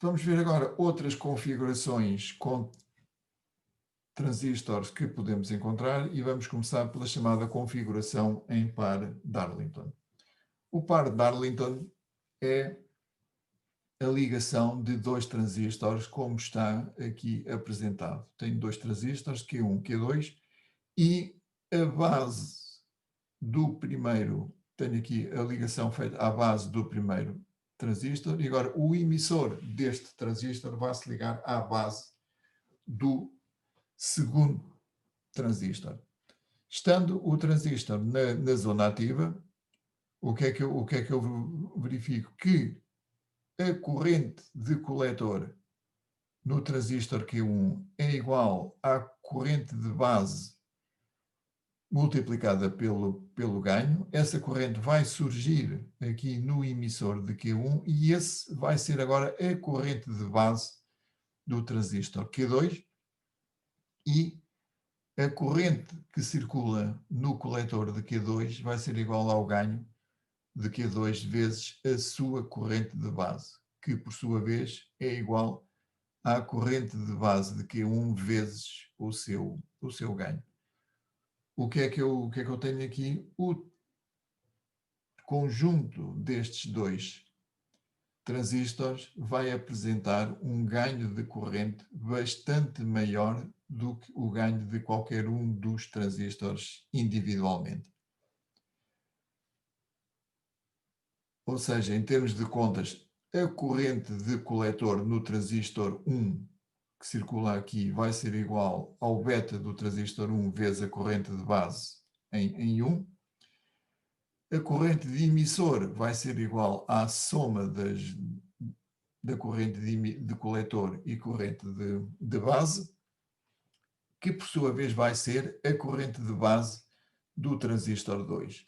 Vamos ver agora outras configurações com transistores que podemos encontrar e vamos começar pela chamada configuração em par Darlington. O par Darlington é a ligação de dois transistores como está aqui apresentado. Tenho dois transistores, Q1, Q2, e a base do primeiro, tenho aqui a ligação feita à base do primeiro transistor, e agora o emissor deste transistor vai se ligar à base do segundo transistor. Estando o transistor na zona ativa, o que é que eu verifico? Que a corrente de coletor no transistor Q1 é igual à corrente de base multiplicada pelo ganho. Essa corrente vai surgir aqui no emissor de Q1 e esse vai ser agora a corrente de base do transistor Q2 e a corrente que circula no coletor de Q2 vai ser igual ao ganho de Q2 vezes a sua corrente de base, que por sua vez é igual à corrente de base de Q1 vezes o seu ganho. O que é que eu tenho aqui? O conjunto destes dois transistores vai apresentar um ganho de corrente bastante maior do que o ganho de qualquer um dos transistores individualmente. Ou seja, em termos de contas, a corrente de coletor no transistor 1 que circula aqui vai ser igual ao beta do transistor 1 vezes a corrente de base em 1. A corrente de emissor vai ser igual à soma da corrente de coletor e corrente de base, que por sua vez vai ser a corrente de base do transistor 2.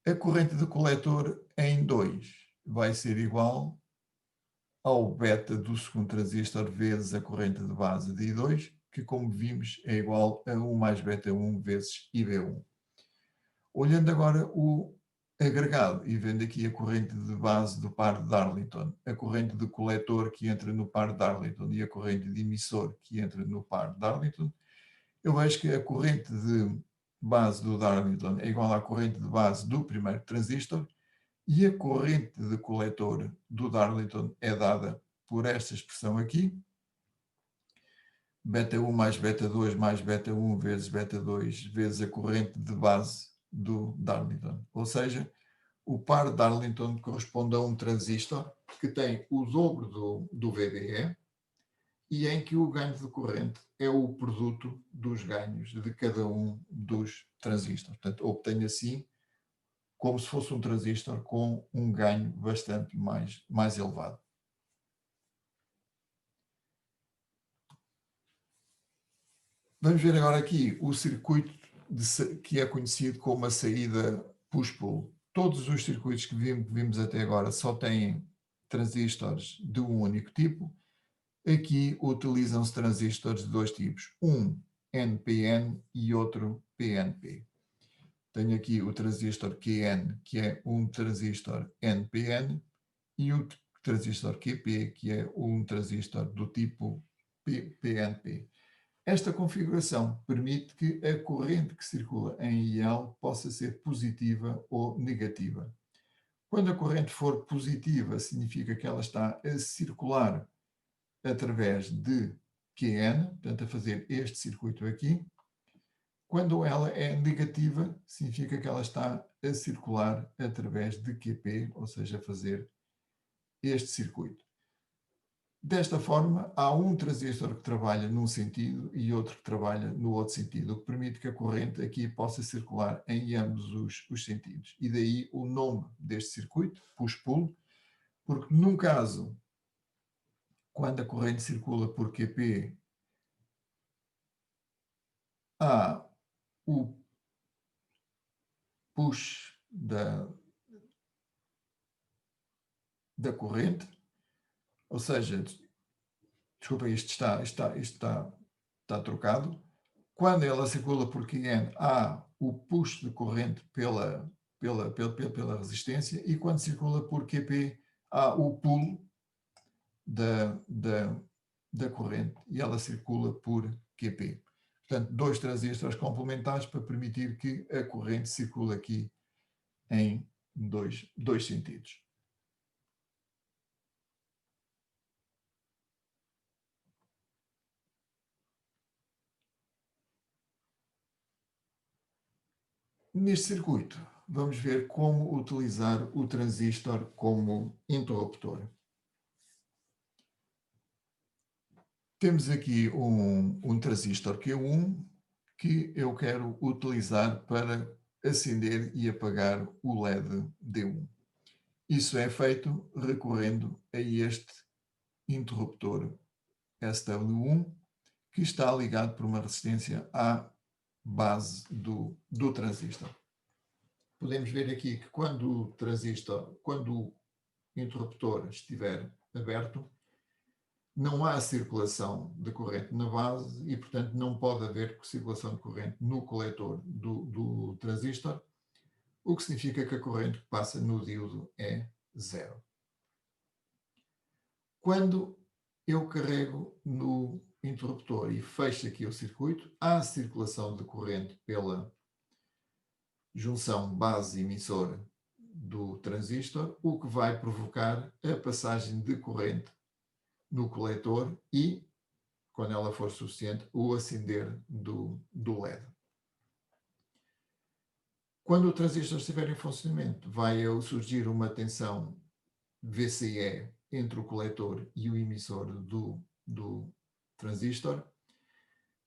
A corrente de coletor em 2 vai ser igual ao beta do segundo transistor vezes a corrente de base de I2, que como vimos é igual a 1 mais beta 1 vezes IB1. Olhando agora o agregado e vendo aqui a corrente de base do par de Darlington, a corrente de coletor que entra no par de Darlington e a corrente de emissor que entra no par de Darlington, eu vejo que a corrente de base do Darlington é igual à corrente de base do primeiro transistor e a corrente de coletor do Darlington é dada por esta expressão aqui, beta 1 mais beta 2 mais beta 1 vezes beta 2 vezes a corrente de base do Darlington. Ou seja, o par Darlington corresponde a um transistor que tem o dobro do VDE e em que o ganho de corrente é o produto dos ganhos de cada um dos transistores. Portanto, obtenho assim como se fosse um transistor com um ganho bastante mais elevado. Vamos ver agora aqui o circuito que é conhecido como a saída push-pull. Todos os circuitos que vimos até agora só têm transistores de um único tipo. Aqui utilizam-se transistores de dois tipos, um NPN e outro PNP. Tenho aqui o transistor QN, que é um transistor NPN, e o transistor QP, que é um transistor do tipo PNP. Esta configuração permite que a corrente que circula em IL possa ser positiva ou negativa. Quando a corrente for positiva, significa que ela está a circular através de QN, portanto a fazer este circuito aqui. Quando ela é negativa, significa que ela está a circular através de QP, ou seja, a fazer este circuito. Desta forma, há um transistor que trabalha num sentido e outro que trabalha no outro sentido, o que permite que a corrente aqui possa circular em ambos os sentidos. E daí o nome deste circuito, push-pull, porque num caso, quando a corrente circula por QP, há o push da corrente, ou seja, desculpa, isto está trocado. Quando ela circula por QN, há o push de corrente pela resistência, e quando circula por QP, há o pull da corrente e ela circula por QP. Portanto, dois transistores complementares para permitir que a corrente circule aqui em dois sentidos. Neste circuito, vamos ver como utilizar o transistor como interruptor. Temos aqui um transistor Q1 que eu quero utilizar para acender e apagar o LED D1. Isso é feito recorrendo a este interruptor SW1 que está ligado por uma resistência à base do transistor. Podemos ver aqui que quando o interruptor estiver aberto, não há circulação de corrente na base e, portanto, não pode haver circulação de corrente no coletor do transistor, o que significa que a corrente que passa no diodo é zero. Quando eu carrego no interruptor e fecho aqui o circuito, há circulação de corrente pela junção base-emissor do transistor, o que vai provocar a passagem de corrente no coletor e, quando ela for suficiente, o acender do LED. Quando o transistor estiver em funcionamento, vai surgir uma tensão VCE entre o coletor e o emissor do transistor.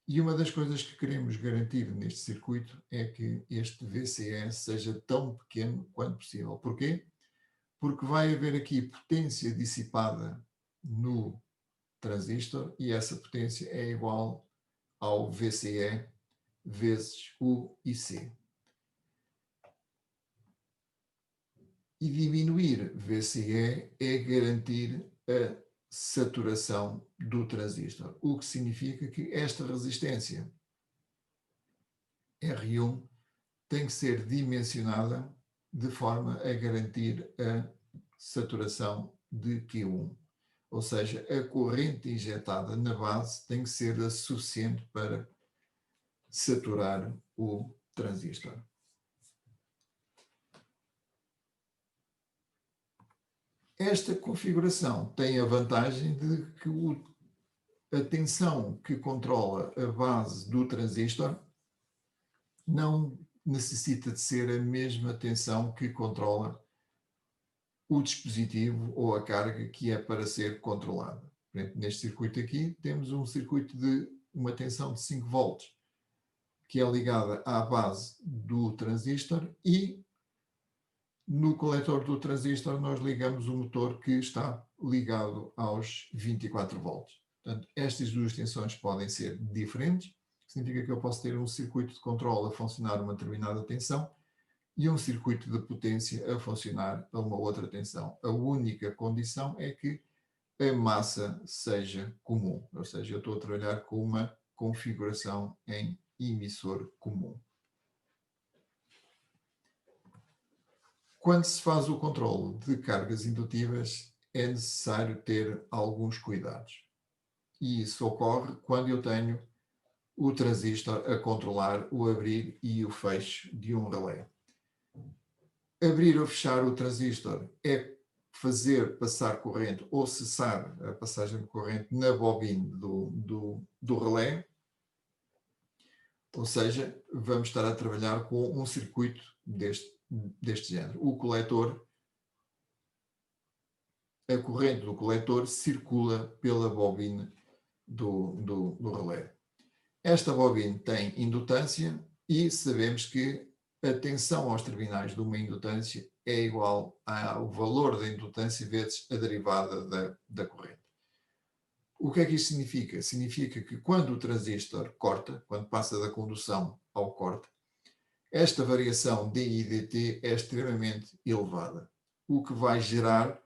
E uma das coisas que queremos garantir neste circuito é que este VCE seja tão pequeno quanto possível. Porquê? Porque vai haver aqui potência dissipada no transistor e essa potência é igual ao VCE vezes U e C. E diminuir VCE é garantir a saturação do transistor, o que significa que esta resistência R1 tem que ser dimensionada de forma a garantir a saturação de Q1. Ou seja, a corrente injetada na base tem que ser a suficiente para saturar o transistor. Esta configuração tem a vantagem de que a tensão que controla a base do transistor não necessita de ser a mesma tensão que controla o dispositivo ou a carga que é para ser controlada. Neste circuito aqui temos um circuito de uma tensão de 5 volts, que é ligada à base do transistor e no coletor do transistor nós ligamos o motor que está ligado aos 24 volts. Portanto, estas duas tensões podem ser diferentes, significa que eu posso ter um circuito de controle a funcionar a uma determinada tensão e um circuito de potência a funcionar a uma outra tensão. A única condição é que a massa seja comum, ou seja, eu estou a trabalhar com uma configuração em emissor comum. Quando se faz o controle de cargas indutivas, é necessário ter alguns cuidados. E isso ocorre quando eu tenho o transistor a controlar o abrir e o fecho de um relé. Abrir ou fechar o transistor é fazer passar corrente ou cessar a passagem de corrente na bobina do relé. Ou seja, vamos estar a trabalhar com um circuito deste género. O coletor, a corrente do coletor circula pela bobina do relé. Esta bobina tem indutância e sabemos que a tensão aos terminais de uma indutância é igual ao valor da indutância vezes a derivada da corrente. O que é que isto significa? Significa que quando o transistor corta, quando passa da condução ao corte, esta variação D e dt é extremamente elevada, o que vai gerar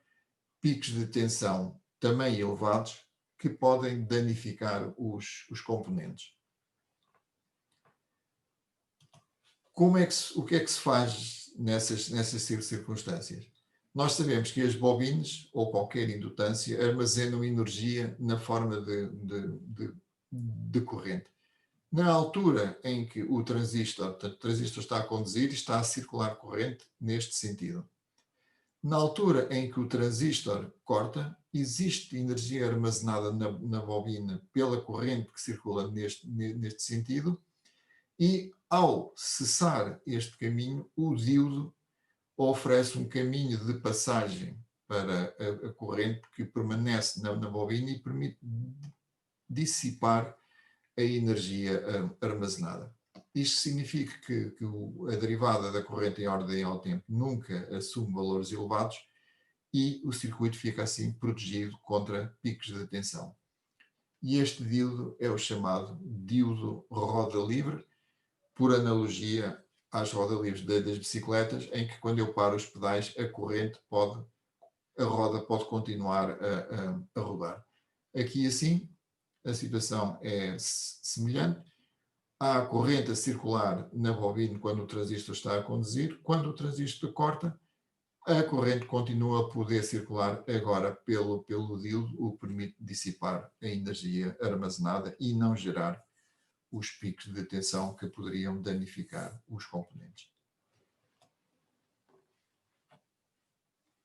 picos de tensão também elevados que podem danificar os componentes. O que é que se faz nessas circunstâncias? Nós sabemos que as bobinas, ou qualquer indutância, armazenam energia na forma de corrente. Na altura em que o transistor está a conduzir e está a circular corrente neste sentido. Na altura em que o transistor corta, existe energia armazenada na bobina pela corrente que circula neste sentido, e ao cessar este caminho, o diodo oferece um caminho de passagem para a corrente que permanece na bobina e permite dissipar a energia armazenada. Isto significa que a derivada da corrente em ordem ao tempo nunca assume valores elevados e o circuito fica assim protegido contra picos de tensão. E este diodo é o chamado diodo roda livre, por analogia às roda-livres das bicicletas, em que quando eu paro os pedais, a roda pode continuar a rodar. Aqui assim, a situação é semelhante. Há a corrente a circular na bobina quando o transistor está a conduzir. Quando o transistor corta, a corrente continua a poder circular agora pelo diodo, o que permite dissipar a energia armazenada e não gerar os picos de tensão que poderiam danificar os componentes.